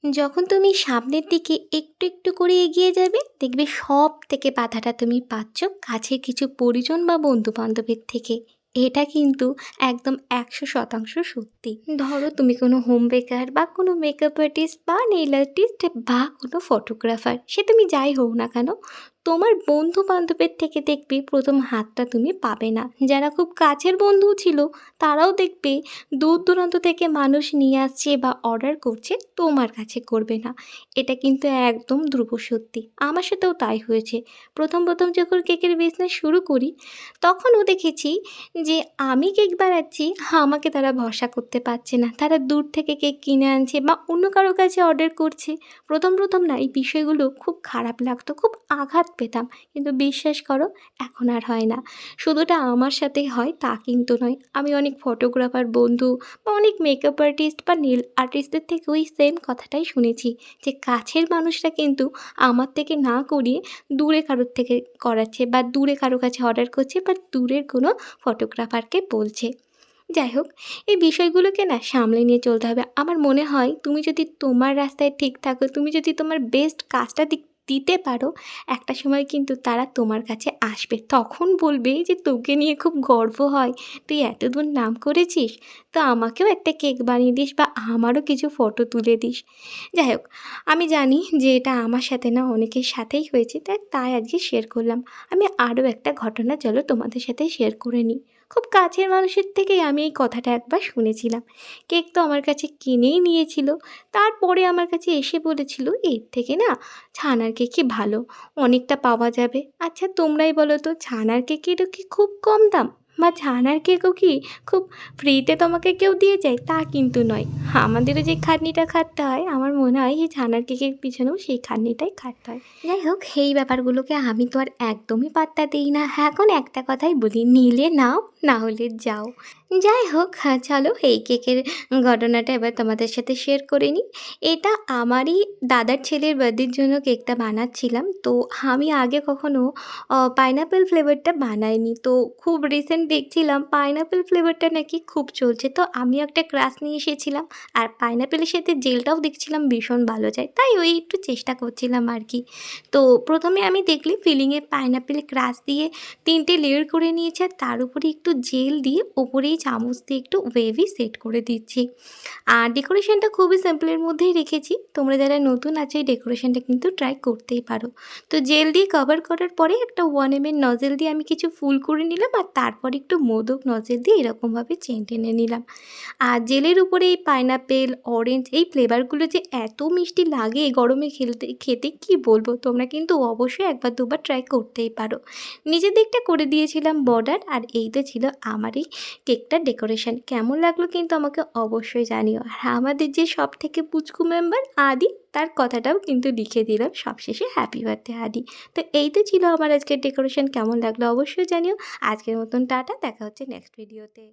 যখন তুমি সামনের দিকে একটু একটু করে এগিয়ে যাবে, দেখবে সব থেকে বাধাটা তুমি পাচ্ছ কাছের কিছু পরিজন বা বন্ধু বান্ধবের থেকে। এটা কিন্তু একদম ১০০% সত্যি। ধরো তুমি কোনো হোম বেকার বা কোনো মেকআপ আর্টিস্ট বা নেইল আর্টিস্ট বা কোনো ফটোগ্রাফার, সে তুমি যাই হোক না কেন, তোমার বন্ধু বান্ধবের থেকে দেখবে প্রথম হাতটা তুমি পাবে না। যারা খুব কাছের বন্ধু ছিল তারাও দেখবে দূর দূরান্ত থেকে মানুষ নিয়ে আসছে বা অর্ডার করছে, তোমার কাছে করবে না। এটা কিন্তু একদম ধ্রুব সত্যি। আমার সাথেও তাই হয়েছে। প্রথম প্রথম যখন কেকের বিজনেস শুরু করি, তখনও দেখেছি যে আমি কেক বানাচ্ছি, আমাকে তারা ভরসা করতে পারছে না। তারা দূর থেকে কেক কিনে আনছে বা অন্য কারো কাছে অর্ডার করছে। প্রথম প্রথম না এই বিষয়গুলো খুব খারাপ লাগতো, খুব আঘাত পেতাম। কিন্তু বিশ্বাস করো, এখন আর হয় না। শুধুটা আমার সাথেই হয় তা কিন্তু নয়। আমি অনেক ফটোগ্রাফার বন্ধু বা অনেক মেকআপ আর্টিস্ট বা নেল আর্টিস্টদের থেকে ওই সেম কথাটাই শুনেছি, যে কাছের মানুষরা কিন্তু আমার থেকে না করিয়ে দূরে কারোর থেকে করাচ্ছে বা দূরে কারো কাছে অর্ডার করছে বা দূরের কোনো ফটোগ্রাফারকে বলছে। যাই হোক, এই বিষয়গুলোকে না সামলে নিয়ে চলতে হবে। আমার মনে হয় তুমি যদি তোমার রাস্তায় ঠিক থাকো, তুমি যদি তোমার বেস্ট কাজটা দিতে পারো, একটা সময় কিন্তু তারা তোমার কাছে আসবে। তখন বলবে যে তোকে নিয়ে খুব গর্ব হয়, তুই এত দূর নাম করেছিস, তো আমাকেও একটা কেক বানিয়ে দিস বা আমারও কিছু ফটো তুলে দিস। যাই হোক, আমি জানি যে এটা আমার সাথে না অনেকের সাথেই হয়েছে, তাই আজকে শেয়ার করলাম। আমি আরও একটা ঘটনা চলো তোমাদের সাথে শেয়ার করে নিই। খুব কাছের মানুষের থেকেই আমি এই কথাটা একবার শুনেছিলাম। কেক তো আমার কাছে কিনেই নিয়েছিল, তারপরে আমার কাছে এসে বলেছিল এর থেকে না ছানার কেকই ভালো, অনেকটা পাওয়া যাবে। আচ্ছা তোমরাই বলো তো, ছানার কেকেরও কি খুব কম দাম? বা ছানার কেকও কি খুব ফ্রিতে তোমাকে কেউ দিয়ে যায়? তা কিন্তু নয়। আমাদেরও যে খাটনিটা খাটতে হয়, আমার মনে হয় এই ছানার কেকের পিছনেও সেই খাটনিটাই খাটতে হয়। যাই হোক, এই ব্যাপারগুলোকে আমি তো আর একদমই পাত্তা দিই না। এখন একটা কথাই বলি, নিলে নাও, না হলে যাও। যাই হোক, হ্যাঁ চলো এই কেকের ঘটনাটা এবার তোমাদের সাথে শেয়ার করে নিই। এটা আমারই দাদার ছেলের বার্থডের জন্য কেকটা বানাচ্ছিলাম। তো আমি আগে কখনো পাইনাপেল ফ্লেভারটা বানাইনি। তো খুব রিসেন্ট দেখছিলাম পাইনাপেল ফ্লেভারটা নাকি খুব চলছে। তো আমিও একটা ক্রাশ নিয়ে এসেছিলাম। আর পাইনাপেলের সাথে জেলটাও দেখছিলাম ভীষণ ভালো যায়। তাই ওই একটু চেষ্টা করছিলাম আর কি। তো প্রথমে আমি দেখলি ফিলিংয়ে পাইনাপেল ক্রাশ দিয়ে ৩টে লেয়ার করে নিয়েছি, আর তার উপরে একটু জেল দিয়ে ওপরেই চামচ দিয়ে একটু ওয়েভি সেট করে দিচ্ছি। আর ডেকোরেশনটা খুবই সিম্পলের মধ্যেই রেখেছি। তোমরা যারা নতুন আছো এই ডেকোরেশনটা কিন্তু ট্রাই করতেই পারো। তো জেল দিয়ে কভার করার পরে একটা 1 mm নজেল দিয়ে আমি কিছু ফুল করে নিলাম, আর তারপর একটু মোদক নজেল দিয়ে এরকমভাবে চেন টেনে নিলাম। আর জেলের উপরে এই পাইনাপেল, অরেঞ্জ এই ফ্লেভারগুলো যে এত মিষ্টি লাগে গরমে খেতে কি বলবো। তোমরা কিন্তু অবশ্যই একবার দুবার ট্রাই করতেই পারো। নিজের দিকটা করে দিয়েছিলাম বর্ডার, আর এই তো ছিল আমার এই কেকটার ডেকোরেশন। কেমন লাগলো কিন্তু আমাকে অবশ্যই জানিও। আর আমাদের যে সব থেকে পুচকু মেম্বার আদি, তার কথাটাও কিন্তু লিখে দিলাম সবশেষে, হ্যাপি বার্থডে আদি। তো এই তো ছিল আমার আজকের ডেকোরেশন। কেমন লাগলো অবশ্যই জানিও। আজকের মতন টাটা, দেখা হচ্ছে নেক্সট ভিডিওতে।